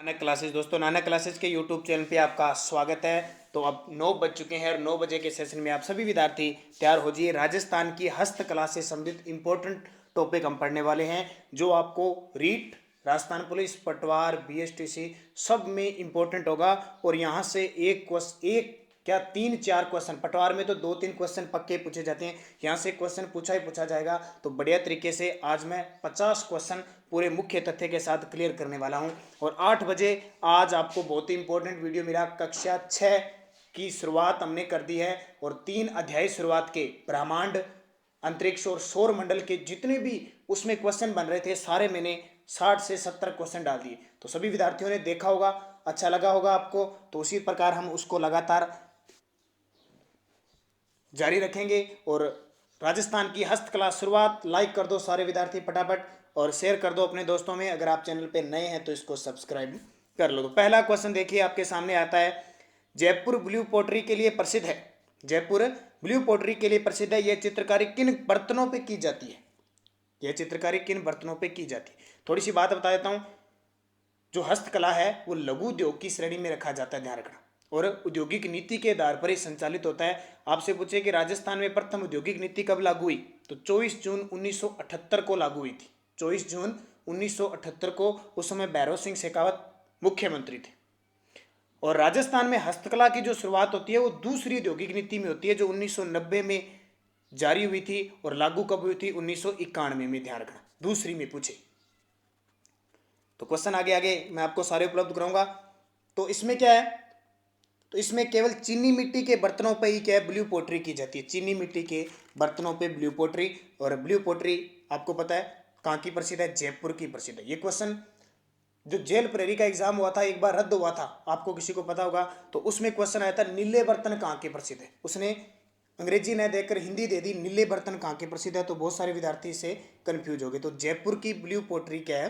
Nanak classes दोस्तों, Nanak classes के YouTube channel पे आपका स्वागत है। तो अब 9 बज चुके हैं और 9 बजे के सेशन में आप सभी विद्यार्थी तैयार हो जाइए। राजस्थान की हस्तकला से संबंधित इंपॉर्टेंट टॉपिक हम पढ़ने वाले हैं, जो आपको रीट, राजस्थान पुलिस, पटवार, बीएसटीसी सब में इंपॉर्टेंट होगा। और यहाँ से एक क्या 3-4 क्वेश्चन, पटवार में तो 2-3 क्वेश्चन पक्के पूछे जाते हैं, यहाँ से क्वेश्चन पूछा ही पूछा जाएगा। तो बढ़िया तरीके से आज मैं 50 क्वेश्चन पूरे मुख्य तथ्य के साथ क्लियर करने वाला हूँ। और 8 बजे आज आपको बहुत ही इंपॉर्टेंट वीडियो मिला। कक्षा 6 की शुरुआत हमने कर दी है और 3 अध्याय शुरुआत के ब्रह्मांड, अंतरिक्ष और सौर मंडल के जितने भी उसमें क्वेश्चन बन रहे थे, सारे मैंने 60 से 70 क्वेश्चन डाल दिए। तो सभी विद्यार्थियों ने देखा होगा, अच्छा लगा होगा आपको। तो उसी प्रकार हम उसको लगातार जारी रखेंगे। और राजस्थान की हस्तकला शुरुआत लाइक कर दो सारे विद्यार्थी फटाफट, और शेयर कर दो अपने दोस्तों में। अगर आप चैनल पे नए हैं तो इसको सब्सक्राइब कर लो। तो पहला क्वेश्चन देखिए आपके सामने आता है, जयपुर ब्लू पोट्री के लिए प्रसिद्ध है। जयपुर ब्लू पोट्री के लिए प्रसिद्ध है। यह चित्रकारी किन बर्तनों पे की जाती है? यह चित्रकारी किन बर्तनों पे की जाती है? थोड़ी सी बात बता देता हूं। जो हस्तकला है वो लघु उद्योग की श्रेणी में रखा जाता है, ध्यान रखना, और औद्योगिक नीति के आधार पर ही संचालित होता है। आपसे पूछे कि राजस्थान में प्रथम औद्योगिक नीति कब लागू हुई, तो 24 जून 1978 को लागू हुई थी। 24 जून 1978 को। उस समय भैरव सिंह शेखावत मुख्यमंत्री थे। और राजस्थान में हस्तकला की जो शुरुआत होती है वो दूसरी औद्योगिक नीति में होती है, जो 1990 में जारी हुई थी। और लागू कब हुई थी? 1991 में, ध्यान रखना, दूसरी में पूछे। तो क्वेश्चन आगे आगे मैं आपको सारे उपलब्ध कराऊंगा। तो इसमें क्या है, तो इसमें केवल चीनी मिट्टी के बर्तनों पर ही क्या है, ब्लू पोट्री की जाती है। चीनी मिट्टी के बर्तनों पे ब्लू पोट्री। और ब्लू पोट्री आपको पता है कहाँ की प्रसिद्ध है? जयपुर की प्रसिद्ध है। ये क्वेश्चन जो जेल प्रेरी का एग्जाम हुआ था, एक बार रद्द हुआ था, आपको किसी को पता होगा, तो उसमें क्वेश्चन आया था नीले बर्तन कहाँ के प्रसिद्ध है। उसने अंग्रेजी न देकर हिंदी दे दी, नीले बर्तन कहाँ के प्रसिद्ध है। तो बहुत सारे विद्यार्थी से कंफ्यूज हो गए। तो जयपुर की ब्लू पोट्री क्या है?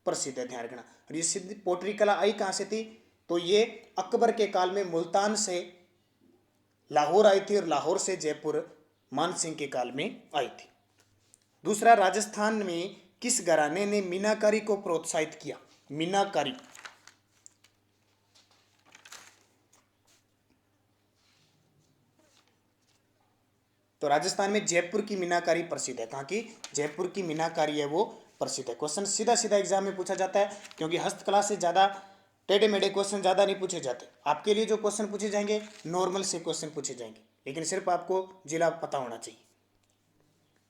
प्रसिद्ध है, ध्यान रखना। और ये सिद्ध पोट्री कला आई कहाँ से थी? तो ये अकबर के काल में मुल्तान से लाहौर आई थी, और लाहौर से जयपुर मान सिंह के काल में आई थी। दूसरा, राजस्थान में किस घराने ने मीनाकारी को प्रोत्साहित किया? मीनाकारी। तो राजस्थान में जयपुर की मीनाकारी प्रसिद्ध है। कहाँ की? जयपुर की मीनाकारी है वो प्रसिद्ध है। क्वेश्चन सीधा सीधा एग्जाम में पूछा जाता है, क्योंकि हस्तकला से ज़्यादा टेढ़े मेढ़े क्वेश्चन ज़्यादा नहीं पूछे जाते। आपके लिए जो क्वेश्चन पूछे जाएंगे नॉर्मल से क्वेश्चन पूछे जाएंगे, लेकिन सिर्फ आपको जिला पता होना चाहिए।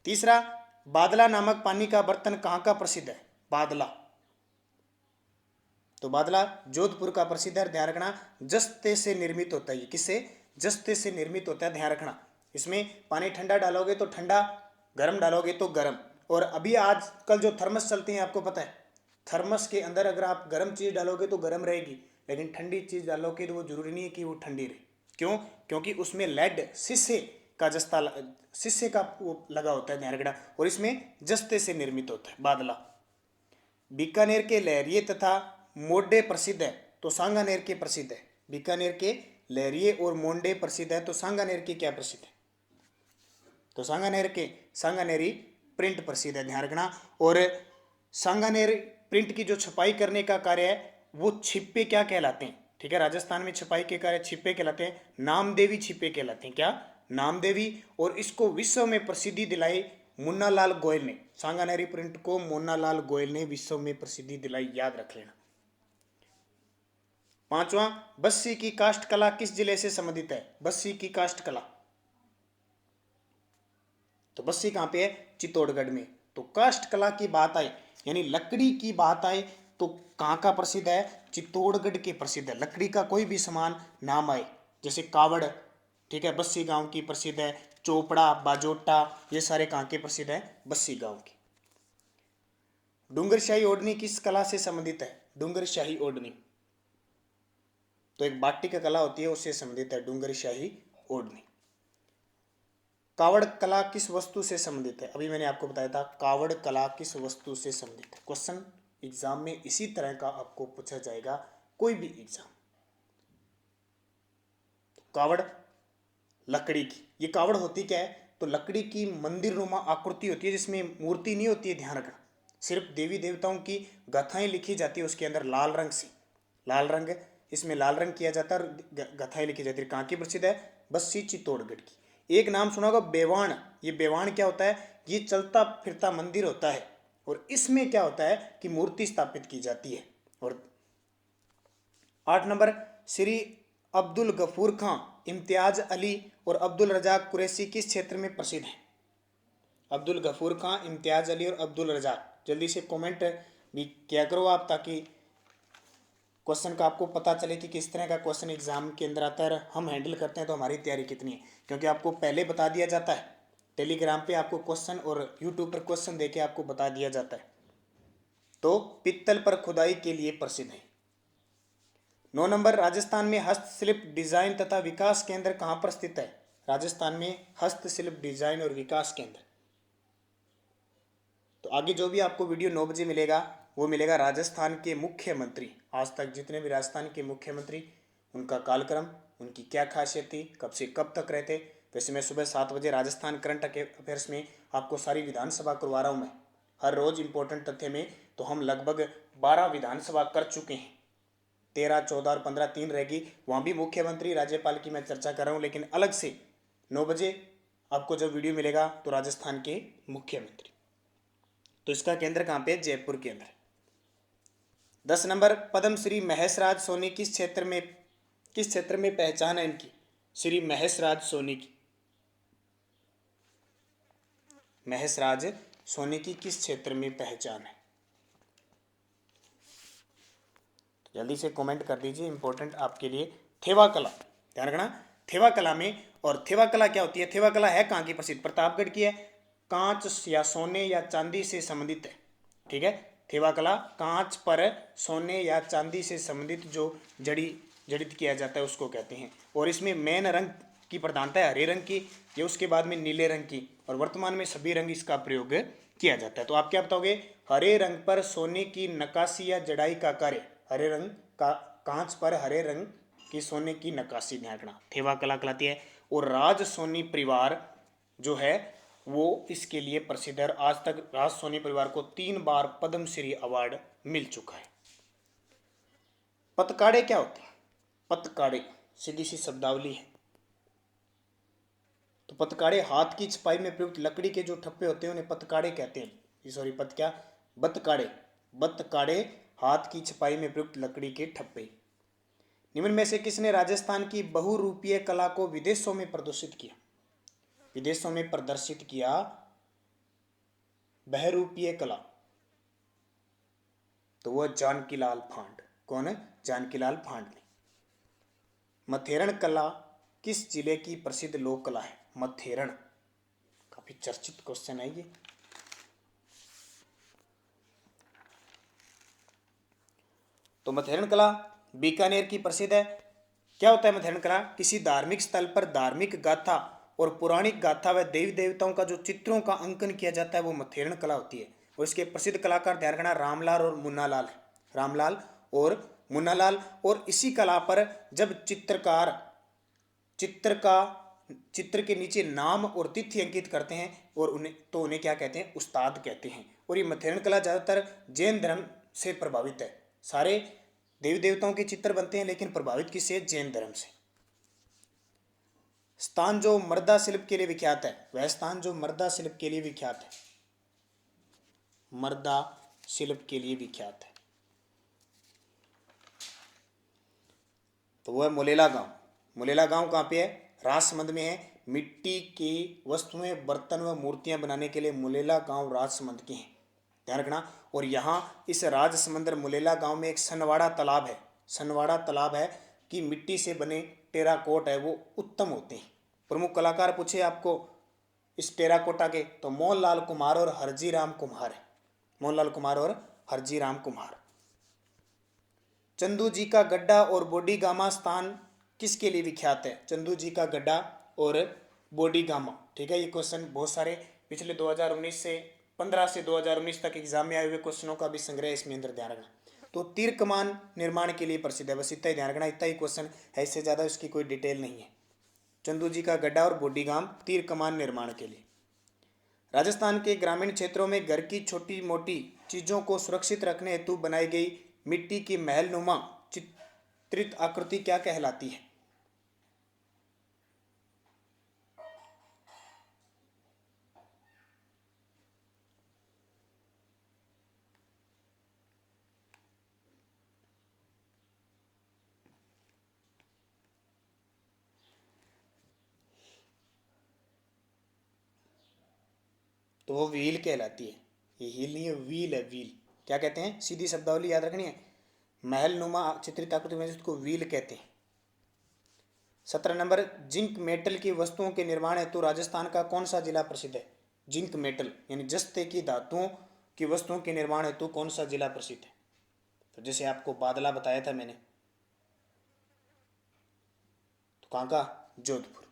तीसरा, बादला नामक पानी का बर्तन कहाँ का प्रसिद्ध है? बादला। तो बादला जोधपुर का प्रसिद्ध है, ध्यान रखना। जस्ते से निर्मित होता है। ये किससे? जस्ते से निर्मित होता है, ध्यान रखना। इसमें पानी ठंडा डालोगे तो ठंडा, गर्म डालोगे तो गर्म। और अभी आजकल जो थर्मस चलते हैं, आपको पता है, थर्मस के अंदर अगर आप गर्म चीज़ डालोगे तो गर्म रहेगी, लेकिन ठंडी चीज़ डालोगे तो वो जरूरी नहीं है कि वो ठंडी रहे। क्यों? क्योंकि उसमें लेड, शीशे का जस्ता, शीशे का वो लगा होता है, ध्यान रखना। और इसमें जस्ते से निर्मित होता है बादला। बीकानेर के लहरिये तथा मोडे प्रसिद्ध है, तो सांगानेर के प्रसिद्ध है। बीकानेर के लहरिये और मोंडे प्रसिद्ध है, तो सांगानेर के क्या प्रसिद्ध है? तो सांगानेर के सांगानेरी प्रिंट प्रसिद्ध है, ध्यान रखना। और सांगानेर प्रिंट की जो छपाई करने का कार्य है वो छिप्पे क्या कहलाते हैं? ठीक है, राजस्थान में छपाई के कार्य छिप्पे कहलाते हैं, नामदेवी छिप्पे कहलाते हैं। क्या? नामदेवी। और इसको विश्व में प्रसिद्धि दिलाई मुन्नालाल गोयल ने। सांगानेरी प्रिंट को मुन्नालाल गोयल ने विश्व में प्रसिद्धि दिलाई, याद रख लेना। पांचवा, बस्सी की काष्ठ कला किस जिले से संबंधित है? बस्सी की काष्ठ कला, तो बस्सी कहां पे है? चित्तौड़गढ़ में। तो काष्ठ कला की बात आए, यानी लकड़ी की बात आए, तो कहां का प्रसिद्ध है? चित्तौड़गढ़ के प्रसिद्ध है। लकड़ी का कोई भी सामान नाम आए, जैसे कावड़, ठीक है, बस्सी गांव की प्रसिद्ध है। चोपड़ा, बाजोटा, ये सारे कहां के प्रसिद्ध है? बस्सी गांव की। डूंगरशाही ओढ़नी किस कला से संबंधित है? डूंगरशाही ओढ़नी, तो एक बाटी का कला होती है, उससे संबंधित है डूंगरशाही ओढ़नी। कावड़ कला किस वस्तु से संबंधित है? अभी मैंने आपको बताया था कावड़ कला किस वस्तु से संबंधित है। क्वेश्चन एग्जाम में इसी तरह का आपको पूछा जाएगा, कोई भी एग्जाम। कावड़ लकड़ी की, ये कावड़ होती क्या है? तो लकड़ी की मंदिर नुमा आकृति होती है, जिसमें मूर्ति नहीं होती है, ध्यान रखना। सिर्फ देवी देवताओं की गाथाएं लिखी जाती है उसके अंदर लाल रंग से। लाल रंग, इसमें लाल रंग किया जाता है और गथाई लिखी जाती है। कहाँ की प्रसिद्ध है? बस्सी चित्तौड़गढ़ की। एक नाम सुना होगा बेवाण। ये बेवाण क्या होता है? ये चलता फिरता मंदिर होता है और इसमें क्या होता है कि मूर्ति स्थापित की जाती है। और 8 नंबर, श्री अब्दुल गफूर खां, इम्तियाज अली और अब्दुल रजाक कुरैशी किस क्षेत्र में प्रसिद्ध हैं? अब्दुल गफूर खां, इम्तियाज अली और अब्दुल रजाक। जल्दी से कमेंट भी किया करो आप, ताकि क्वेश्चन का आपको पता चले कि किस तरह का क्वेश्चन एग्जाम के अंदर आता है, हम हैंडल करते हैं तो हमारी तैयारी कितनी है। क्योंकि आपको पहले बता दिया जाता है, टेलीग्राम पे आपको क्वेश्चन और यूट्यूब पर क्वेश्चन देके आपको बता दिया जाता है। तो पित्तल पर खुदाई के लिए प्रसिद्ध है। 9 नंबर, राजस्थान में हस्तशिल्प डिजाइन तथा विकास केंद्र कहाँ पर स्थित है? राजस्थान में हस्तशिल्प डिजाइन और विकास केंद्र। तो आगे जो भी आपको वीडियो 9 बजे मिलेगा वो मिलेगा राजस्थान के मुख्यमंत्री, आज तक जितने भी राजस्थान के मुख्यमंत्री, उनका कालक्रम, उनकी क्या खासियत थी, कब से कब तक रहे थे। वैसे मैं सुबह 7 बजे राजस्थान करंट अफेयर्स में आपको सारी विधानसभा करवा रहा हूँ मैं, हर रोज इंपॉर्टेंट तथ्य में। तो हम लगभग 12 विधानसभा कर चुके हैं, 13, 14 और 15 3 रहेगी, वहाँ भी मुख्यमंत्री राज्यपाल की मैं चर्चा कर रहा हूँ। लेकिन अलग से 9 बजे आपको जब वीडियो मिलेगा तो राजस्थान के मुख्यमंत्री। तो इसका केंद्र कहाँ पे? जयपुर के अंदर। 10 नंबर, पद्मश्री महेशराज सोनी किस क्षेत्र में पहचान है इनकी? श्री महेशराज सोनी की, महेशराज सोनी की किस क्षेत्र में पहचान है? जल्दी से कमेंट कर दीजिए, इंपॉर्टेंट आपके लिए। थेवा कला, ध्यान रखना, थेवा कला में। और थेवा कला क्या होती है? थेवा कला है कहाँ की प्रसिद्ध? प्रतापगढ़ की है। कांच या सोने या चांदी से संबंधित है, ठीक है। थेवा कला कांच पर सोने या चांदी से संबंधित जो जड़ित किया जाता है उसको कहते हैं। और इसमें मेन रंग की प्रधानता है हरे रंग की, ये उसके बाद में नीले रंग की, और वर्तमान में सभी रंग इसका प्रयोग किया जाता है। तो आप क्या बताओगे? हरे रंग पर सोने की नक्काशी या जड़ाई का कार्य, हरे रंग का कांच पर हरे रंग की सोने की नक्काशी, ध्यान रखना, थेवा कला कहलाती है। और राज सोनी परिवार जो है वो इसके लिए प्रसिद्ध है। आज तक राज सोनी परिवार को 3 बार पद्मश्री अवार्ड मिल चुका है। पतकाड़े क्या होते हैं? पतकाड़े सीधी सी शब्दावली है। तो पतकाड़े हाथ की छपाई में प्रयुक्त लकड़ी के जो ठप्पे होते हैं उन्हें पतकाड़े कहते हैं। सॉरी, बतकाड़े, बतकाड़े हाथ की छपाई में प्रयुक्त लकड़ी के ठप्पे। निम्न में से किसने राजस्थान की बहुरूपीय कला को विदेशों में प्रदर्शित किया? विदेशों में प्रदर्शित किया बहुरूपीय कला, तो वह जानकीलाल फांड। कौन है? जानकीलाल फांड ने। मथेरण कला किस जिले की प्रसिद्ध लोक कला है? मथेरण, काफी चर्चित क्वेश्चन है ये। तो मथेरण कला बीकानेर की प्रसिद्ध है। क्या होता है मथेरण कला? किसी धार्मिक स्थल पर धार्मिक गाथा और पौराणिक गाथा व देवी देवताओं का जो चित्रों का अंकन किया जाता है वो मथेरण कला होती है। और इसके प्रसिद्ध कलाकार ध्यान रखना रामलाल और मुन्नालाल है, रामलाल और मुन्नालाल। और इसी कला पर जब चित्रकार चित्र के नीचे नाम और तिथि अंकित करते हैं और उन्हें क्या कहते हैं? उस्ताद कहते हैं। और ये मथेरण कला ज़्यादातर जैन धर्म से प्रभावित है। सारे देवी देवताओं के चित्र बनते हैं लेकिन प्रभावित किससे? जैन धर्म से। स्थान जो मर्दा शिल्प के लिए विख्यात है, वह स्थान जो मर्दा शिल्प के लिए विख्यात है, मर्दा शिल्प के लिए विख्यात है, तो वह मुलेला गांव। मुलेला गांव कहाँ पे है? राजसमंद में है। मिट्टी की वस्तुएं, बर्तन व मूर्तियां बनाने के लिए मुलेला गांव राजसमंद के हैं, ध्यान रखना। और यहाँ इस राजसमंद मुलेला गांव में एक सनवाड़ा तालाब है। सनवाड़ा तालाब है कि मिट्टी से बने टेराकोट है वो उत्तम होते हैं। प्रमुख कलाकार पूछे आपको इस टेराकोटा के, तो मोहनलाल कुमार और हरजी राम कुम्हार है। मोहनलाल कुमार और हरजी राम कुम्हार। चंदू जी का गड्ढा और बोडी गामा स्थान किसके लिए विख्यात है? चंदू जी का गड्ढा और बोडी गामा, ठीक है। ये क्वेश्चन बहुत सारे पिछले 2019 से 15 से 2019 तक एग्जाम में आए हुए क्वेश्चनों का भी संग्रह इसमें अंदर, ध्यान रखना। तो तीर कमान निर्माण के लिए प्रसिद्ध है, बस इतना ही ध्यान रखना, इतना ही क्वेश्चन है, इससे ज़्यादा इसकी कोई डिटेल नहीं है। चंदू जी का गड्ढा और बोडी गाम तीर कमान निर्माण के लिए। राजस्थान के ग्रामीण क्षेत्रों में घर की छोटी मोटी चीज़ों को सुरक्षित रखने हेतु बनाई गई मिट्टी की महलनुमा चित्रित आकृति क्या कहलाती है? तो वो व्हील कहलाती है। ये हील नहीं है, व्हील है, व्हील। क्या कहते हैं? सीधी शब्दावली याद रखनी है। महल नुमा चित्रित आकृति में उसको व्हील कहते हैं। 17 नंबर, जिंक मेटल की वस्तुओं के निर्माण हेतु राजस्थान का कौन सा जिला प्रसिद्ध है? जिंक मेटल यानी जस्ते की धातुओं की वस्तुओं के निर्माण हेतु कौन सा जिला प्रसिद्ध है? तो जैसे आपको बादला बताया था मैंने, तो कहाँ का? जोधपुर।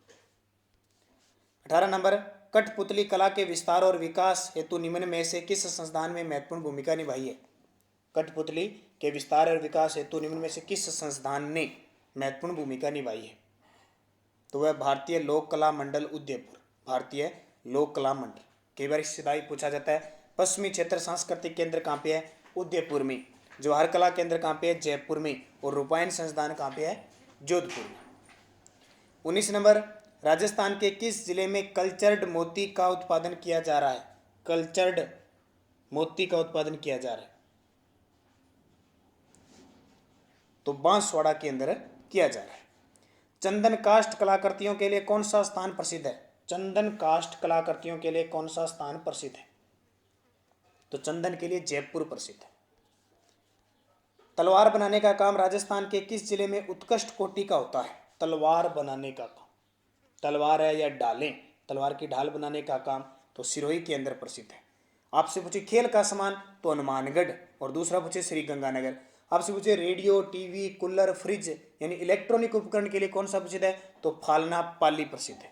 18 नंबर, कठपुतली कला के विस्तार और विकास हेतु निम्न में से किस संस्थान में महत्वपूर्ण भूमिका निभाई है? कठपुतली के विस्तार और विकास हेतु निम्न में से किस संस्थान ने महत्वपूर्ण भूमिका निभाई है? तो वह भारतीय लोक कला मंडल उदयपुर। भारतीय लोक कला मंडल। कई बार इससे दाई पूछा जाता है। पश्चिमी क्षेत्र सांस्कृतिक केंद्र कहाँ पे है? उदयपुर में। जवाहर कला केंद्र कहाँ पे है? जयपुर में। और रूपायन संस्थान कहाँ पे है? जोधपुर में। 19 नंबर, राजस्थान के किस जिले में कल्चर्ड मोती का उत्पादन किया जा रहा है? कल्चर्ड मोती का उत्पादन किया जा रहा है, तो बांसवाड़ा के अंदर किया जा रहा है। चंदन काष्ठ कलाकृतियों के लिए कौन सा स्थान प्रसिद्ध है? चंदन काष्ठ कलाकृतियों के लिए कौन सा स्थान प्रसिद्ध है? तो चंदन के लिए जयपुर प्रसिद्ध है। तलवार बनाने का काम राजस्थान के किस जिले में उत्कृष्ट कोटि का होता है? तलवार बनाने का काम, तलवार है या ढालें, तलवार की ढाल बनाने का काम तो सिरोही के अंदर प्रसिद्ध है। आपसे पूछे खेल का सामान तो हनुमानगढ़, और दूसरा पूछे श्री गंगानगर। आपसे पूछे रेडियो, टीवी, कूलर, फ्रिज यानी इलेक्ट्रॉनिक उपकरण के लिए कौन सा प्रसिद्ध है? तो फालना पाली प्रसिद्ध है।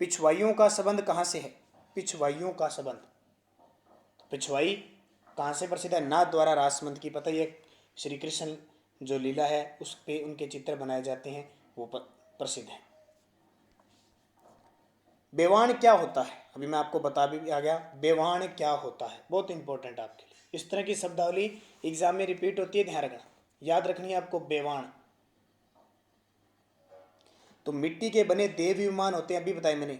पिछवाइयों का संबंध कहाँ से है? पिछवाइयों का संबंध, पिछवाई कहाँ से प्रसिद्ध है? नाथ द्वारा रासमंद की, पता ये श्री कृष्ण जो लीला है उस पे उनके चित्र बनाए जाते हैं, वो प्रसिद्ध है। बेवाण क्या होता है? अभी मैं आपको बता भी आ गया, बेवाण क्या होता है, बहुत इंपॉर्टेंट आपके लिए। इस तरह की शब्दावली एग्जाम में रिपीट होती है, ध्यान रखना, याद रखनी है आपको। बेवाण तो मिट्टी के बने देव विमान होते हैं, अभी बताया मैंने।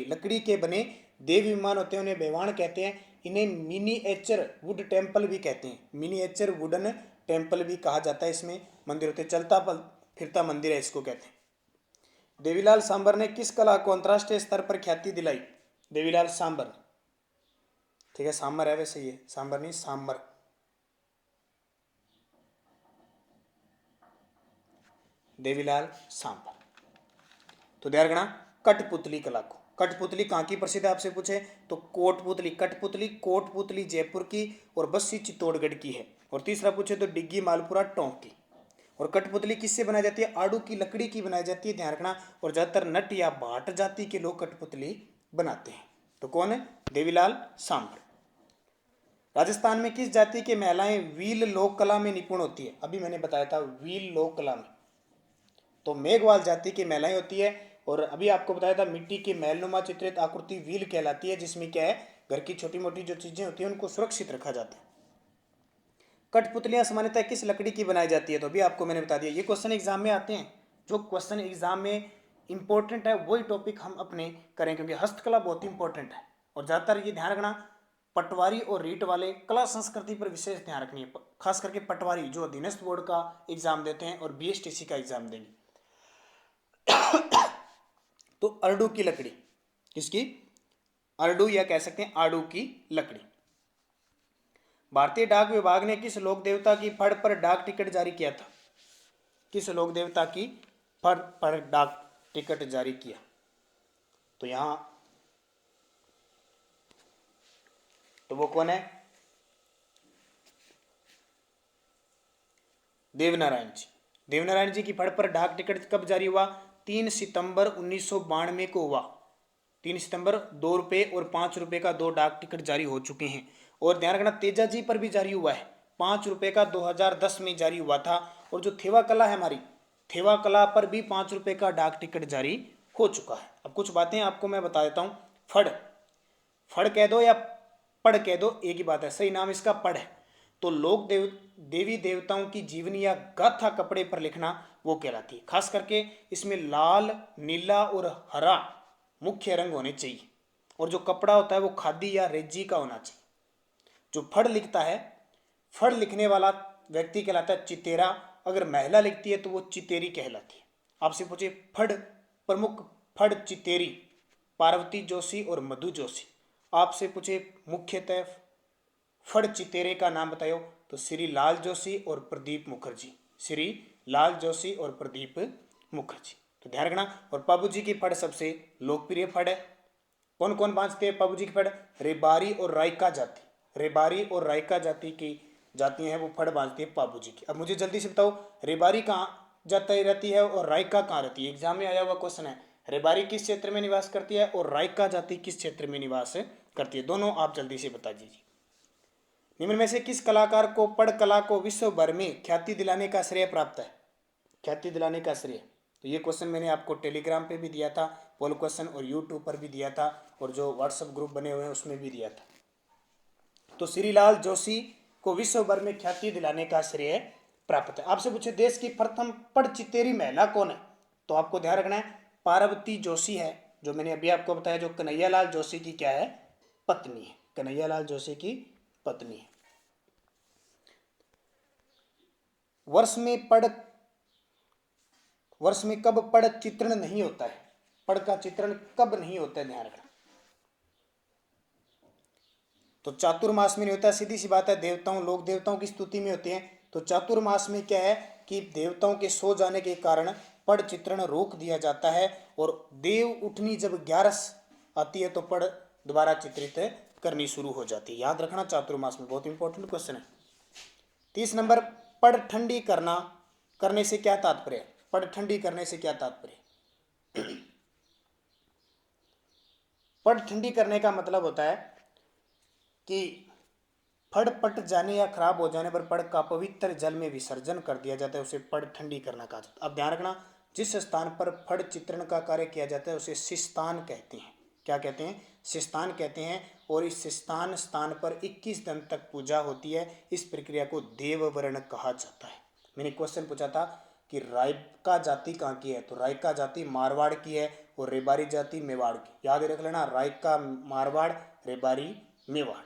लकड़ी के बने देव विमान होते हैं, उन्हें बेवाण कहते हैं। इन्हें मिनीएचर वुड टेम्पल भी कहते हैं। मिनीएचर वुडन टेम्पल भी कहा जाता है। इसमें मंदिर होते हैं, चलता फिरता मंदिर है, इसको कहते हैं। देवीलाल सांबर ने किस कला को अंतर्राष्ट्रीय स्तर पर ख्याति दिलाई? देवीलाल सांबर, ठीक है, सांबर है वैसे, ये सांबर नहीं, सांबर। देवीलाल सांबर। तो ध्यान रखना कठपुतली कला को। कठपुतली कहाँ की प्रसिद्ध है आपसे पूछे तो कोटपुतली, कठपुतली कोटपुतली जयपुर की और बस्सी चित्तौड़गढ़ की है। और तीसरा पूछे तो डिग्गी मालपुरा टोंक की। और कठपुतली किससे बनाई जाती है? आड़ू की लकड़ी की बनाई जाती है, ध्यान रखना। और ज्यादातर नट या भाट जाति के लोग कठपुतली बनाते हैं। तो कौन है? देवीलाल सांबर। राजस्थान में किस जाति की महिलाएं व्हील लोक कला में निपुण होती है? अभी मैंने बताया था व्हील लोक कला में तो मेघवाल जाति की महिलाएं होती है। और अभी आपको बताया था मिट्टी की महलनुमा चित्रित आकृति व्हील कहलाती है, जिसमें क्या है, घर की छोटी मोटी जो चीजें होती हैं उनको सुरक्षित रखा जाता है। कठपुतलियां सामान्यतः किस लकड़ी की बनाई जाती है? तो अभी आपको मैंने बता दिया। ये क्वेश्चन एग्जाम में आते हैं, जो क्वेश्चन एग्जाम में इंपॉर्टेंट है वही टॉपिक हम अपने करें, क्योंकि हस्तकला बहुत इंपॉर्टेंट है। और ज्यादातर ये ध्यान रखना, पटवारी और रीट वाले कला संस्कृति पर विशेष ध्यान रखनी है, खास करके पटवारी जो अधीनस्थ बोर्ड का एग्जाम देते हैं और बीएसटीसी का एग्जाम देंगे। तो अरडू की लकड़ी, किसकी? अरडू या कह सकते हैं आड़ू की लकड़ी। भारतीय डाक विभाग ने किस लोक देवता की फड़ पर डाक टिकट जारी किया था? किस लोक देवता की फड़ पर डाक टिकट जारी किया? तो यहां तो वो कौन है? देवनारायण जी। देवनारायण जी की फड़ पर डाक टिकट कब जारी हुआ? 3 सितंबर 1992 को हुआ। 3 सितंबर 2 रुपये और 5 रुपये का 2 डाक टिकट जारी हो चुके हैं। और ध्यान रखना तेजा जी पर भी जारी हुआ है, 5 रुपये का 2010 में जारी हुआ था। और जो थेवा कला है हमारी, थेवा कला पर भी 5 रुपये का डाक टिकट जारी हो चुका है। अब कुछ बातें आपको मैं बता देता हूँ। फड़, फड़ कह दो या पढ़ कह दो, एक ही बात है, सही नाम इसका पढ़ है। तो लोक देवी देवताओं की जीवनी या गाथा कपड़े पर लिखना वो कहलाती है। खास करके इसमें लाल, नीला और हरा मुख्य रंग होने चाहिए, और जो कपड़ा होता है वो खादी या रेजी का होना चाहिए। जो फड़ लिखता है, फड़ लिखने वाला व्यक्ति कहलाता है चितेरा। अगर महिला लिखती है तो वो चितेरी कहलाती है। आपसे पूछे फड़ प्रमुख फड़ चितेरी पार्वती जोशी और मधु जोशी। आपसे पूछे मुख्यतः फड़ चितेरे का नाम बताओ तो श्री लाल जोशी और प्रदीप मुखर्जी। श्री लाल जोशी और प्रदीप मुखर्जी। तो ध्यान रखना। और पाबू जी की फड़ सबसे लोकप्रिय फड़ है। कौन कौन बांधते हैं पाबू जी की फड़? रेबारी और रायका जाति। रेबारी और रायका जाति की जातियां हैं वो फड़ बांधती है पाबू जी की। अब मुझे जल्दी से बताओ, रेबारी कहाँ जाती रहती है और रायका कहाँ रहती है? एग्जाम में आया हुआ क्वेश्चन है। रेबारी किस क्षेत्र में निवास करती है और रायका जाति किस क्षेत्र में निवास करती है? दोनों आप जल्दी से बता दीजिए। निम्न में से किस कलाकार को पड़ कला को विश्व भर में ख्याति दिलाने का श्रेय प्राप्त है? ख्याति दिलाने का श्रेय, तो ये क्वेश्चन मैंने आपको टेलीग्राम पे भी दिया था पोल क्वेश्चन, और यूट्यूब पर भी दिया था, और जो व्हाट्सएप ग्रुप बने हुए हैं उसमें भी दिया था। तो श्रीलाल जोशी को विश्व भर में ख्याति दिलाने का श्रेय प्राप्त है। आपसे पूछे देश की प्रथम पड़ चितेरी महिला कौन है? तो आपको ध्यान रखना है पार्वती जोशी है, जो मैंने अभी आपको बताया, जो कन्हैयालाल जोशी की क्या है? पत्नी है। कन्हैयालाल जोशी की पत्नी है। वर्ष में कब पड़ चित्रण नहीं होता है? पड़ का चित्रण कब नहीं होता है? ध्यान रखना। तो चातुर्मास में नहीं होता, सीधी सी बात है। देवताओं लोक देवताओं की स्तुति में होते हैं। तो चातुर्मास में क्या है कि देवताओं के सो जाने के कारण पड़ चित्रण रोक दिया जाता है, और देव उठनी जब 11 आती है तो पड़ दोबारा चित्रित करनी शुरू हो जाती है। याद रखना चातुर्मास में, बहुत इंपॉर्टेंट क्वेश्चन है। 30 नंबर, पड़ ठंडी करने से क्या तात्पर्य? पड़ ठंडी करने से क्या तात्पर्य? पड़ ठंडी करने का मतलब होता है कि फड़ पट जाने या खराब हो जाने पर पड़ का पवित्र जल में विसर्जन कर दिया जाता है, उसे पड़ ठंडी करना कहा जाता है। अब ध्यान रखना, जिस स्थान पर फड़ चित्रण का कार्य किया जाता है उसे शिस्तान कहते हैं। क्या कहते हैं? शिस्तान कहते हैं। और इस स्थान पर 21 दिन तक पूजा होती है। इस प्रक्रिया को देववर्ण कहा जाता है। मैंने क्वेश्चन पूछा था कि रायका जाति कहाँ की है? तो रायका जाति मारवाड़ की है, और रेबारी जाति मेवाड़ की। याद रख लेना, रायका मारवाड़, रेबारी मेवाड़।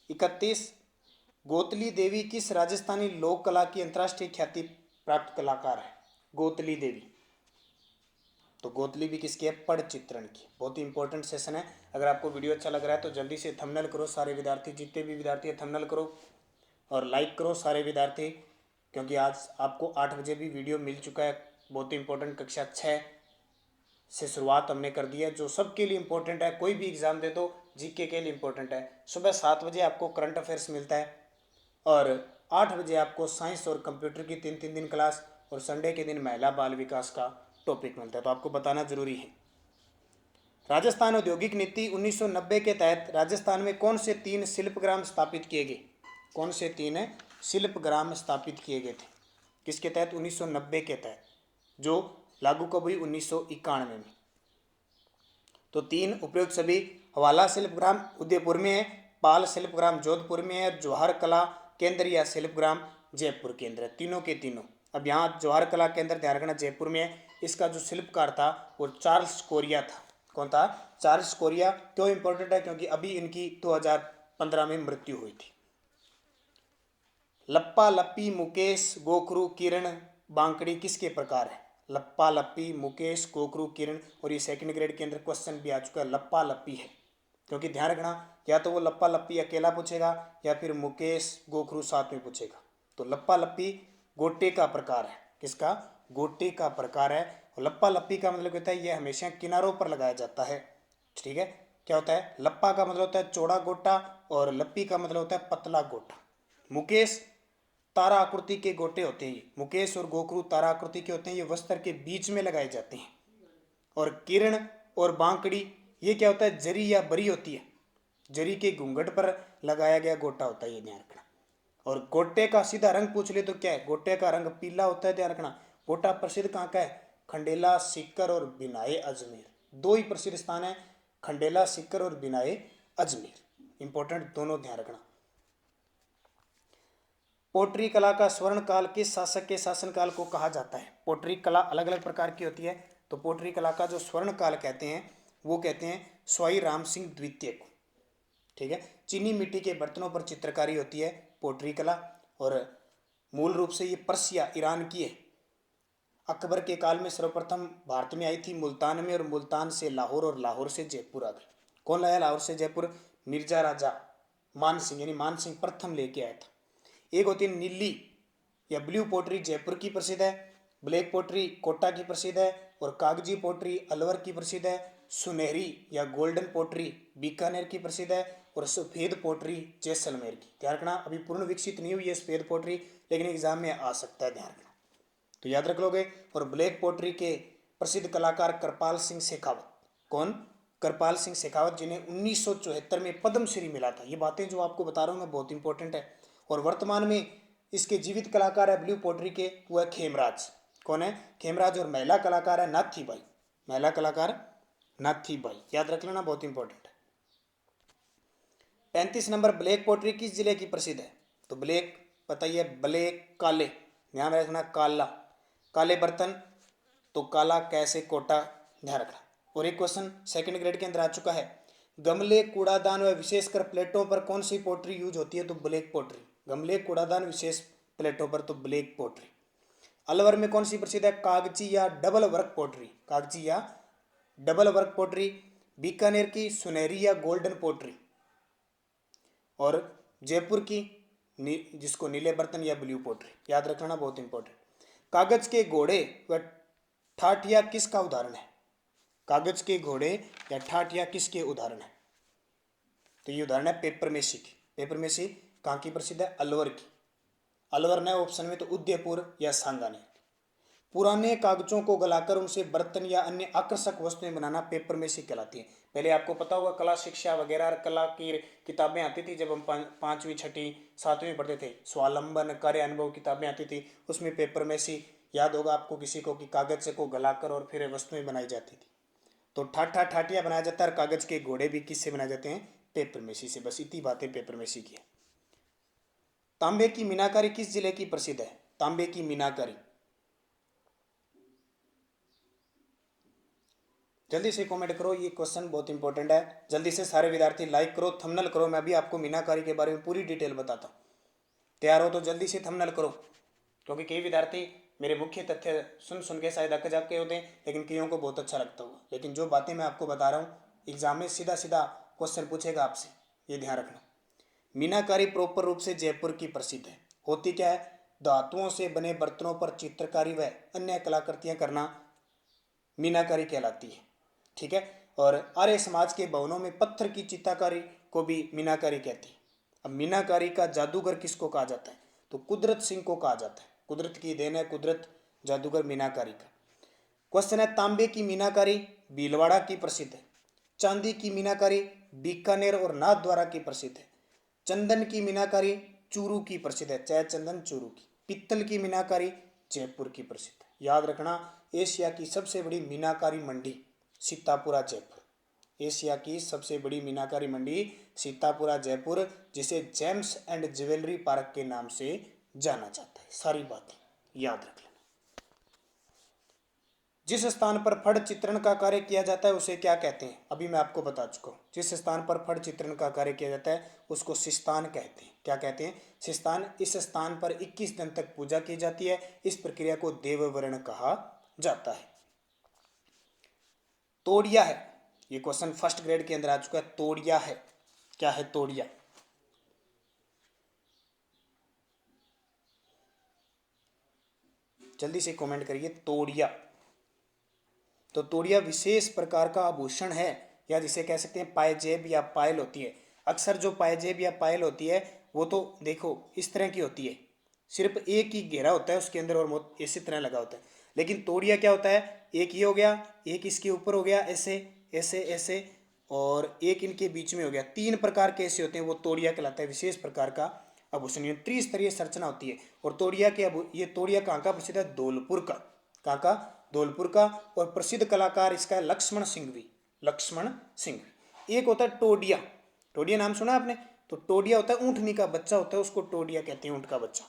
31, गोतली देवी किस राजस्थानी लोक कला की अंतर्राष्ट्रीय ख्याति प्राप्त कलाकार है? गोतली देवी। तो गोतली भी किसकी है? पड़ चित्रण की। बहुत ही इंपॉर्टेंट सेशन है। अगर आपको वीडियो अच्छा लग रहा है तो जल्दी से थंबनेल करो सारे विद्यार्थी, जितने भी विद्यार्थी है थंबनेल करो और लाइक करो सारे विद्यार्थी, क्योंकि आज आपको 8 बजे भी वीडियो मिल चुका है। बहुत ही इंपॉर्टेंट कक्षा 6 से शुरुआत हमने कर दी है, जो सबके लिए इंपॉर्टेंट है। कोई भी एग्जाम दे दो, जीके के लिए इंपॉर्टेंट है। सुबह 7 बजे आपको करंट अफेयर्स मिलता है, और 8 बजे आपको साइंस और कंप्यूटर की 3-3 दिन क्लास, और संडे के दिन महिला बाल विकास का टॉपिक मिलता है। तो आपको बताना जरूरी है। राजस्थान औद्योगिक नीति 1990 के तहत राजस्थान में कौन से 3 शिल्पग्राम स्थापित किए गए? कौन से 3 शिल्पग्राम स्थापित किए गए थे? किसके तहत? 1990 के तहत, जो लागू कब हुई? 1991 में। तो 3 उपयुक्त सभी हवाला शिल्पग्राम उदयपुर में है, पाल शिल्पग्राम जोधपुर में है, जवाहर कला केंद्र या शिल्पग्राम जयपुर केंद्र है। तीनों के तीनों। अब यहाँ जवाहर कला केंद्र ध्यान रखना जयपुर में है। इसका जो शिल्पकार था वो चार्ल्स कोरिया था। कौन था? Charles Korea. क्यों इंपॉर्टेंट है? क्योंकि अभी इनकी 2015 में मृत्यु हुई थी। लप्पा लप्पी मुकेश गोखरू किरण बांकड़ी किसके प्रकार है? लप्पा लप्पी मुकेश गोखरू किरण। और ये सेकंड ग्रेड के अंदर क्वेश्चन भी आ चुका है, लप्पा लप्पी है। क्योंकि ध्यान रखना, या तो वो लप्पा लप्पी अकेला पूछेगा या फिर मुकेश गोखरू साथ में पूछेगा। तो लप्पा लप्पी गोटे का प्रकार है। किसका? गोटे का प्रकार है। और लप्पा लप्पी का मतलब होता है ये हमेशा किनारों पर लगाया जाता है। ठीक है। क्या होता है? लप्पा का मतलब होता है चौड़ा गोटा, और लप्पी का मतलब होता है पतला गोटा। मुकेश तारा आकृति के गोटे होते हैं। मुकेश और गोखरू तारा आकृति के होते हैं, ये वस्त्र के बीच में लगाए जाते हैं। और किरण और बांकड़ी ये क्या होता है? जरी या बरी होती है, जरी के घूंघट पर लगाया गया गोटा होता है, ये ध्यान रखना। और गोटे का सीधा रंग पूछ ले तो क्या है? गोटे का रंग पीला होता है, ध्यान रखना। गोटा प्रसिद्ध कहाँ का है? खंडेला, सीकर और बिनाए अजमेर। 2 ही प्रसिद्ध स्थान है, खंडेला, सीकर और बिनाए अजमेर। इंपॉर्टेंट दोनों, ध्यान रखना। पोट्री कला का स्वर्ण काल किस शासक के शासनकाल को कहा जाता है? पोट्री कला अलग अलग प्रकार की होती है, तो पोट्री कला का जो स्वर्ण काल कहते हैं वो कहते हैं स्वाई राम सिंह द्वितीय को। ठीक है, चीनी मिट्टी के बर्तनों पर चित्रकारी होती है पोट्री कला, और मूल रूप से ये पर्सिया ईरान की है। अकबर के काल में सर्वप्रथम भारत में आई थी मुल्तान में, और मुल्तान से लाहौर और लाहौर से जयपुर आ गई। कौन लाया लाहौर से जयपुर? मिर्जा राजा मान सिंह, यानी मान सिंह प्रथम लेके आया था। एक होती है नीली या ब्लू पोट्री जयपुर की प्रसिद्ध है, ब्लैक पोट्री कोटा की प्रसिद्ध है, और कागजी पोट्री अलवर की प्रसिद्ध है, सुनहरी या गोल्डन पोट्री बीकानेर की प्रसिद्ध है, और सफ़ेद पोट्री जैसलमेर की। ध्यान रखना, अभी पूर्ण विकसित नहीं हुई है सफ़ेद पोट्री, लेकिन एग्जाम में आ सकता है, ध्यान रखना, तो याद रख लोगे। और ब्लैक पोट्री के प्रसिद्ध कलाकार कृपाल सिंह शेखावत। कौन? कृपाल सिंह शेखावत, जिन्हें 1974 में पद्मश्री मिला था। ये बातें जो आपको बता रहा हूँ मैं बहुत इंपॉर्टेंट है। और वर्तमान में इसके जीवित कलाकार है ब्लू पोट्री के, वो है खेमराज। कौन है? खेमराज। और महिला कलाकार है नाथी बाई, महिला कलाकार नाथी बाई, याद रख लेना, बहुत इंपॉर्टेंट है। 35 नंबर, ब्लैक पोट्री किस जिले की प्रसिद्ध है? तो ब्लैक बताइए, ब्लैक काले, ध्यान रखना, काला काले बर्तन, तो काला कैसे कोटा, ध्यान रखना। और एक क्वेश्चन सेकंड ग्रेड के अंदर आ चुका है, गमले कूड़ादान व विशेषकर प्लेटों पर कौन सी पोट्री यूज होती है? तो ब्लैक पोट्री। गमले कूड़ादान विशेष प्लेटों पर तो ब्लैक पोट्री। अलवर में कौन सी प्रसिद्ध है? कागजी या डबल वर्क पोट्री, कागजी या डबल वर्क पोट्री। बीकानेर की सुनहरी या गोल्डन पोट्री। और जयपुर की जिसको नीले बर्तन या ब्लू पोट्री, याद रखना, बहुत इंपॉर्टेंट। कागज के घोड़े व ठाठिया किसका उदाहरण है? कागज के घोड़े या ठाठिया किसके उदाहरण है? तो ये उदाहरण है पेपर मेसी की। पेपर मेसी कहाँ की प्रसिद्ध है? अलवर की। अलवर न ऑप्शन में तो उदयपुर या सांगानेर। पुराने कागजों को गलाकर उनसे बर्तन या अन्य आकर्षक वस्तुएं बनाना पेपर मेसी कहलाती है। पहले आपको पता होगा कला शिक्षा वगैरह कला की किताबें आती थी, जब हम पाँचवीं छठी सातवीं पढ़ते थे, स्वावलंबन कार्य अनुभव किताबें आती थी, उसमें पेपर मेसी याद होगा आपको किसी को कि कागज को गलाकर और फिर वस्तुएं बनाई जाती थी। तो ठाठा ठाठिया बनाया जाता है, और कागज के घोड़े भी किससे बनाए जाते हैं? पेपर मेसी से। बस इतनी बातें पेपर मेसी की है। तांबे की मीनाकारी किस जिले की प्रसिद्ध है? तांबे की मीनाकारी, जल्दी से कमेंट करो, ये क्वेश्चन बहुत इंपॉर्टेंट है। जल्दी से सारे विद्यार्थी लाइक करो, थंबनेल करो, मैं भी आपको मीनाकारी के बारे में पूरी डिटेल बताता हूँ। तैयार हो तो जल्दी से थंबनेल करो, क्योंकि कई विद्यार्थी मेरे मुख्य तथ्य सुन सुन के शायद अक जाके होते हैं, लेकिन कईयों को बहुत अच्छा लगता होगा। लेकिन जो बातें मैं आपको बता रहा हूँ एग्जाम में सीधा सीधा क्वेश्चन पूछेगा आपसे, ये ध्यान रखना। मीनाकारी प्रॉपर रूप से जयपुर की प्रसिद्ध है। होती क्या है? धातुओं से बने बर्तनों पर चित्रकारी व अन्य कलाकृतियां करना मीनाकारी कहलाती है। ठीक है, और आर्य समाज के भवनों में पत्थर की चित्रकारी को भी मीनाकारी कहती है। अब मीनाकारी का जादूगर किसको कहा जाता है? तो कुदरत सिंह को कहा जाता है। कुदरत की देन है, कुदरत जादूगर मीनाकारी का। क्वेश्चन है, तांबे की मीनाकारी भीलवाड़ा की प्रसिद्ध है। चांदी की मीनाकारी बीकानेर और नाथद्वारा की प्रसिद्ध है। चंदन की मीनाकारी चूरू की प्रसिद्ध है, चाय चंदन चूरू की। पित्तल की मीनाकारी जयपुर की प्रसिद्ध है। याद रखना, एशिया की सबसे बड़ी मीनाकारी मंडी सीतापुरा जयपुर। एशिया की सबसे बड़ी मीनाकारी मंडी सीतापुरा जयपुर, जिसे जेम्स एंड ज्वेलरी पार्क के नाम से जाना जाता है। सारी बातें याद रख लेना। जिस स्थान पर फड़ चित्रण का कार्य किया जाता है उसे क्या कहते हैं? अभी मैं आपको बता चुका हूँ। जिस स्थान पर फड़ चित्रण का कार्य किया जाता है उसको सिस्तान कहते हैं। क्या कहते हैं? सिस्तान। इस स्थान पर 21 दिन तक पूजा की जाती है। इस प्रक्रिया को देववर्ण कहा जाता है। तोड़िया है, ये क्वेश्चन फर्स्ट ग्रेड के अंदर आ चुका है। तोड़िया है, क्या है तोड़िया? जल्दी से कमेंट करिए, तोड़िया। तो तोड़िया विशेष प्रकार का आभूषण है, या जिसे कह सकते हैं पायजेब या पायल होती है। अक्सर जो पायजेब या पायल होती है वो तो देखो इस तरह की होती है, सिर्फ एक ही घेरा होता है उसके अंदर और इसी तरह लगा होता है। लेकिन तोड़िया क्या होता है? एक ये हो गया, एक इसके ऊपर हो गया, ऐसे ऐसे ऐसे, और एक इनके बीच में हो गया। 3 प्रकार के ऐसे होते हैं, वो तोड़िया कहलाता है। विशेष प्रकार का आभूषण, त्रिस्तरीय संरचना होती है। और तोड़िया के ये तोड़िया कहाँ का प्रसिद्ध है? धौलपुर का। कहाँ का? धौलपुर का। और प्रसिद्ध कलाकार इसका है लक्ष्मण सिंघवी। लक्ष्मण सिंघवी। एक होता है टोडिया। टोडिया नाम सुना आपने? तो टोडिया होता है ऊँटनी का बच्चा होता है, उसको टोडिया कहते हैं, ऊँट का बच्चा।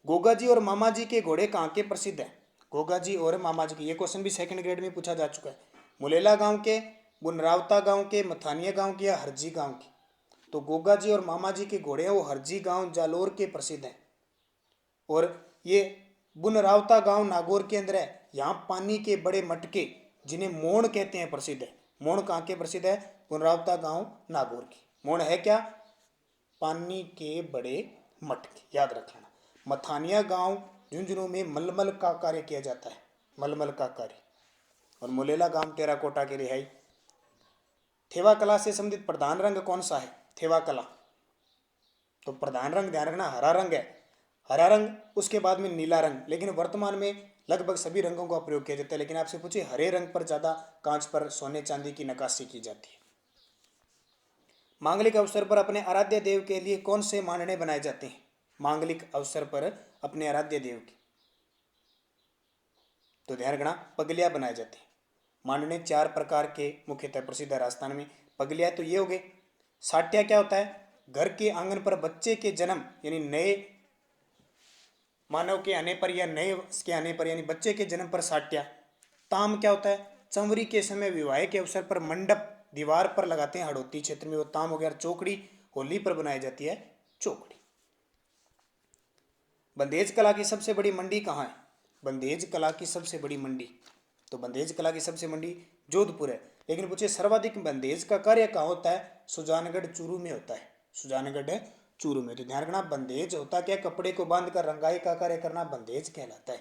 गोगा जी और मामा जी के घोड़े कहाँ के प्रसिद्ध हैं? गोगा जी और मामा जी के, ये क्वेश्चन भी सेकंड ग्रेड में पूछा जा चुका है। मुलेला गांव के, बुनरावता गांव के, मथानिया गांव के या हरजी गांव के? तो गोगा जी और मामा जी के घोड़े हैं वो हरजी गांव जालोर के प्रसिद्ध हैं। और ये बुनरावता गांव नागौर के अंदर है। यहाँ पानी के बड़े मटके जिन्हें मोण कहते हैं प्रसिद्ध है। मोण कहाँ के प्रसिद्ध है? बुनरावता गांव नागौर की। मोण है क्या? पानी के बड़े मटके, याद रख लेना। मथानिया गांव झुंझुनू में मलमल का कार्य किया जाता है, मलमल का कार्य। और मुलेला गांव टेराकोटा की रिहाई। थेवा कला से संबंधित प्रधान रंग कौन सा है? थेवा कला, तो प्रधान रंग ध्यान रखना हरा रंग है। हरा रंग, उसके बाद में नीला रंग, लेकिन वर्तमान में लगभग सभी रंगों का प्रयोग किया जाता है। लेकिन आपसे पूछे हरे रंग पर ज्यादा कांच पर सोने चांदी की नक्काशी की जाती है। मांगलिक अवसर पर अपने आराध्य देव के लिए कौन से मांडने बनाए जाते हैं? मांगलिक अवसर पर अपने आराध्य देव की, तो ध्यान रखना पगलिया बनाए जाते हैं। मांडने 4 प्रकार के मुख्यतः प्रसिद्ध है राजस्थान में। पगलिया तो ये हो गए। साट्या क्या होता है? घर के आंगन पर बच्चे के जन्म यानी नए मानव के आने पर या नए के आने पर यानी बच्चे के जन्म पर साट्या। ताम क्या होता है? चंवरी के समय विवाह के अवसर पर मंडप दीवार पर लगाते हैं हड़ौती क्षेत्र में, वो ताम हो गया। चौकड़ी होली पर बनाई जाती है, चौकड़ी। बंदेज कला की सबसे बड़ी मंडी कहाँ है? बंदेज कला की सबसे बड़ी मंडी, तो बंदेज कला की सबसे मंडी जोधपुर है। लेकिन पूछे सर्वाधिक बंदेज का कार्य कहाँ होता है? सुजानगढ़ चूरू में होता है, सुजानगढ़ चूरू में। तो ध्यान रखना बंदेज होता क्या? कपड़े को बांधकर रंगाई का कार्य करना बंदेज कहलाता है।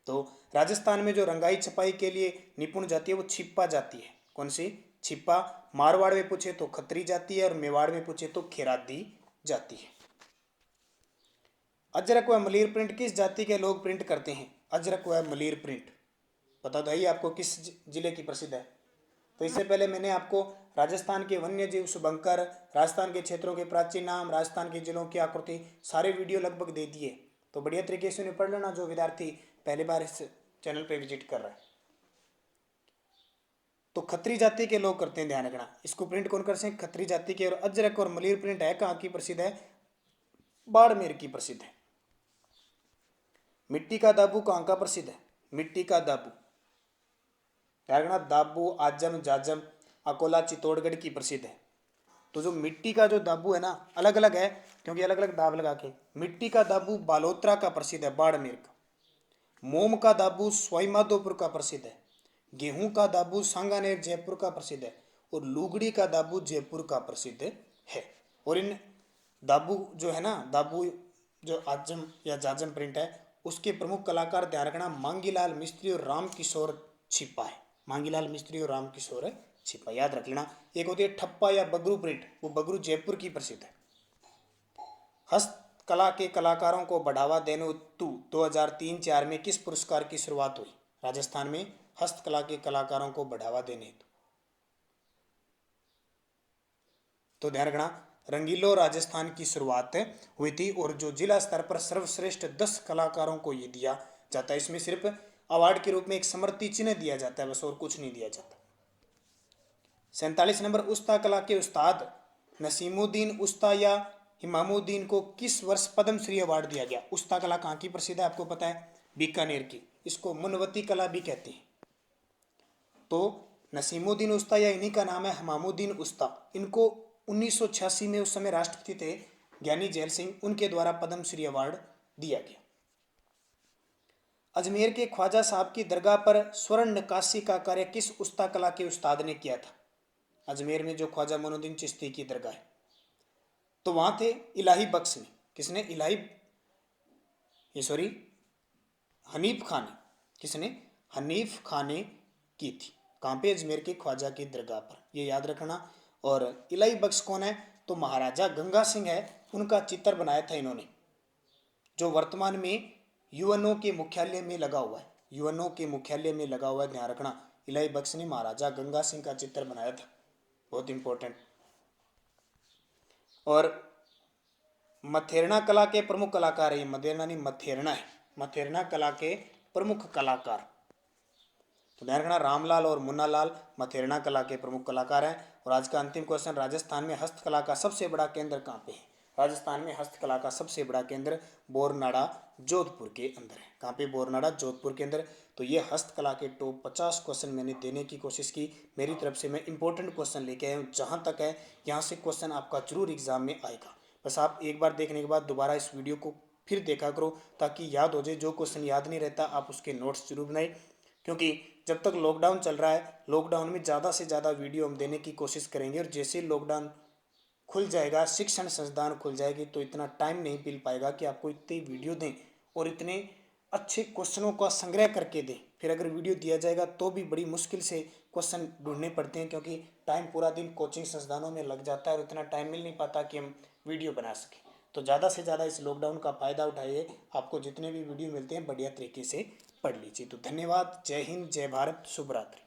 तो राजस्थान में जो रंगाई छपाई के लिए निपुण जाती है वो छिप्पा जाती है। कौन सी? छिप्पा। मारवाड़ में पूछे तो खत्री जाती है और मेवाड़ में पूछे तो खेरादी जाती है। अजरक व मलीर प्रिंट किस जाति के लोग प्रिंट करते हैं? अजरक व मलीर प्रिंट बता दो, आपको किस जिले की प्रसिद्ध है? तो इससे पहले मैंने आपको राजस्थान के वन्य जीव शुभंकर, राजस्थान के क्षेत्रों के प्राचीन नाम, राजस्थान के जिलों की आकृति, सारे वीडियो लगभग दे दिए। तो बढ़िया तरीके से उन्हें पढ़ लेना जो विद्यार्थी पहली बार इस चैनल पे विजिट कर रहा है। तो खत्री जाति के लोग करते हैं, ध्यान रखना। इसको प्रिंट कौन करते हैं? खत्री जाति के। और अजरक और मलीर प्रिंट है कहाँ की प्रसिद्ध है? बाड़मेर की प्रसिद्ध है। मिट्टी का दाबू कहाँ का प्रसिद्ध है? मिट्टी का दाबू, ध्यान रखना। दाबू आजम जाजम अकोला चित्तौड़गढ़ की प्रसिद्ध है। तो जो मिट्टी का जो दाबू है ना, अलग अलग है क्योंकि अलग अलग दाब लगा के। मिट्टी का दाबू बालोतरा का प्रसिद्ध है, बाड़मेर का। मोम का दाबू सवाईमाधोपुर का प्रसिद्ध है। गेहूं का दाबू सांगानेर जयपुर का प्रसिद्ध है। और लुगड़ी का दाबू जयपुर का प्रसिद्ध है। और इन दाबू जो है ना, दाबू जो आजम या जाजम प्रिंट है, उसके प्रमुख कलाकार ध्यान रखना मांगीलाल मिस्त्री और राम किशोर छिपा है। मांगीलाल मिस्त्री और राम किशोर छिपा, याद रख लेना। एक होती है ठप्पा या बगरू प्रिंट, वो बगरू जयपुर की प्रसिद्ध है। हस्तकला के कलाकारों को बढ़ावा देने हेतु 2003-4 में किस पुरस्कार की शुरुआत हुई? राजस्थान में हस्तकला के कलाकारों को बढ़ावा देने हेतु, तो ध्यान रखना रंगीलो राजस्थान की शुरुआत हुई थी। और जो जिला स्तर पर सर्वश्रेष्ठ 10 कलाकारों को ये दिया जाता है। इसमें सिर्फ अवार्ड के रूप में एक स्मृति चिन्ह दिया जाता है बस, और कुछ नहीं दिया जाता। 47 नंबर, उस्ता कला के उस्ताद नसीमुद्दीन उस्ता या इमामुद्दीन को किस वर्ष पद्म श्री अवार्ड दिया गया? उस्ता कला कहाँ की प्रसिद्ध है आपको पता है? बीकानेर की। इसको मुनवती कला भी कहते हैं। तो नसीमुद्दीन उस्ता या इन्हीं का नाम है इमामुद्दीन उस्ता। इनको 1986 में उस समय राष्ट्रपति थे ज्ञानी जैल सिंह, उनके द्वारा पद्म श्री अवार्ड दिया गया। अजमेर के ख्वाजा साहब की दरगाह पर स्वर्ण नक्काशी का कार्य किस उस्ता कला के उस्ताद ने किया था? अजमेर में जो ख्वाजा मोइनुद्दीन चिश्ती की दरगाह है, तो वहां थे इलाही बख्श ने। किसने? हनीफ खान ने। किसने? हनीफ खान ने की थी। कहाँ पे? अजमेर के ख्वाजा की दरगाह पर, ये याद रखना। और इलाही बख्श कौन है? तो महाराजा गंगा सिंह है, उनका चित्र बनाया था इन्होंने, जो वर्तमान में यूएनओ के मुख्यालय में लगा हुआ है। यूएनओ के मुख्यालय में लगा हुआ है, ध्यान रखना। इलाही बख्श ने महाराजा गंगा सिंह का चित्र बनाया था, बहुत इंपॉर्टेंट। और मथेरना कला के प्रमुख कलाकार है, ये मथेरना नहीं मथेरना है, मथेरना कला के प्रमुख कलाकार, तो ध्यान रखना रामलाल और मुन्नालाल मथेरना कला के प्रमुख कलाकार हैं। और आज का अंतिम क्वेश्चन, राजस्थान में हस्तकला का सबसे बड़ा केंद्र कहाँ पे है? राजस्थान में हस्तकला का सबसे बड़ा केंद्र बोरनाड़ा जोधपुर के अंदर है। कहाँ पे? बोरनाड़ा जोधपुर के अंदर। तो ये हस्तकला के टॉप 50 क्वेश्चन मैंने देने की कोशिश की। मेरी तरफ से मैं इंपॉर्टेंट क्वेश्चन लेके आया हूँ। जहाँ तक है यहाँ से क्वेश्चन आपका जरूर एग्जाम में आएगा। बस आप एक बार देखने के बाद दोबारा इस वीडियो को फिर देखा करो ताकि याद हो जाए। जो क्वेश्चन याद नहीं रहता आप उसके नोट्स जरूर बनाए, क्योंकि जब तक लॉकडाउन चल रहा है, लॉकडाउन में ज़्यादा से ज़्यादा वीडियो हम देने की कोशिश करेंगे। और जैसे लॉकडाउन खुल जाएगा, शिक्षण संस्थान खुल जाएगी, तो इतना टाइम नहीं मिल पाएगा कि आपको इतनी वीडियो दें और इतने अच्छे क्वेश्चनों का संग्रह करके दें। फिर अगर वीडियो दिया जाएगा तो भी बड़ी मुश्किल से क्वेश्चन ढूंढने पड़ते हैं, क्योंकि टाइम पूरा दिन कोचिंग संस्थानों में लग जाता है और इतना टाइम मिल नहीं पाता कि हम वीडियो बना सकें। तो ज़्यादा से ज़्यादा इस लॉकडाउन का फ़ायदा उठाइए। आपको जितने भी वीडियो मिलते हैं बढ़िया तरीके से पढ़ लीजिए। तो धन्यवाद। जय हिंद, जय भारत, शुभ रात्रि।